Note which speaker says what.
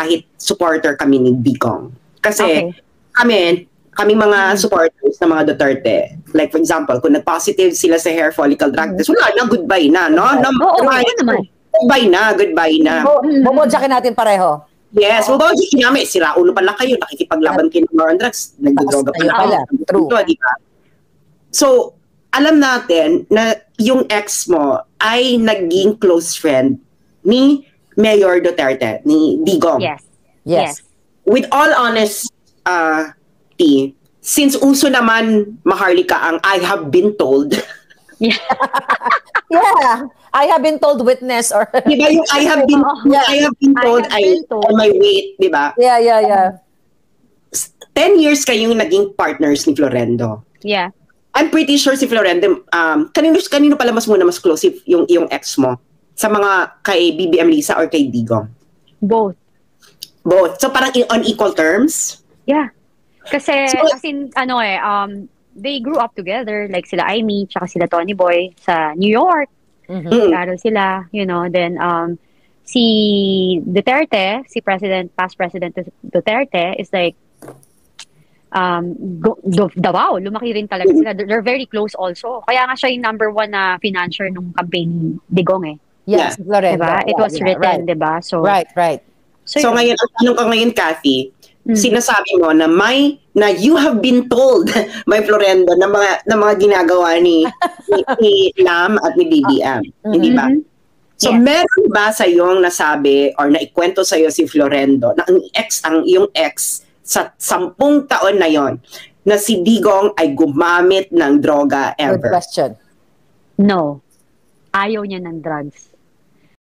Speaker 1: kahit supporter kami ni Digong. Kasi kami mga supporters ng mga Duterte, like for example, kung nag-positive sila sa hair follicle drug test, wala na, goodbye na, no? Goodbye na.
Speaker 2: Bubodyakin natin pareho.
Speaker 1: Yes, bubodyakin namin. Sira ulo pala kayo, nakikipaglaban kayo ng war on drugs, nagdodroga pala kayo.
Speaker 2: True.
Speaker 1: Diba? So, alam natin na yung ex mo ay naging close friend ni Mayor Duterte, ni Digong.
Speaker 3: Yes.
Speaker 1: With all honesty, since uso naman, Maharlika, ang I have been told.
Speaker 2: Yeah, I have been told witness or
Speaker 1: diba yung I have been told on my weight, diba?
Speaker 2: Yeah.
Speaker 1: 10 years kayong naging partners ni Florendo.
Speaker 3: Yeah.
Speaker 1: I'm pretty sure si Florendo, kanino pala mas close yung ex mo? Sa mga kay BBM Lisa or kay Digong?
Speaker 3: Both.
Speaker 1: So parang on equal terms?
Speaker 3: Yeah. Kasi as in, they grew up together, like sila Amy, tsaka sila Tony Boy sa New York. Laro sila, then si Duterte, past President Duterte is like, Davao, lumaki rin talaga sila. They're very close also. Kaya nga siya yung number 1 na financier nung campaign ni Digong eh.
Speaker 2: Yes, Florendo.
Speaker 3: Diba? It was written, diba? So,
Speaker 2: right.
Speaker 1: So ngayon, ang tanong ko ngayon, Kathy, sinasabi mo na you have been told, my Florendo, na mga ginagawa ni Lam at ni BBM. Hindi ba? So, meron ba sa iyong nasabi or naikwento sa iyo si Florendo na yung ex sa 10 taon na yon na si Digong ay gumamit ng droga ever?
Speaker 2: Good question.
Speaker 3: No. Ayaw niya ng drugs.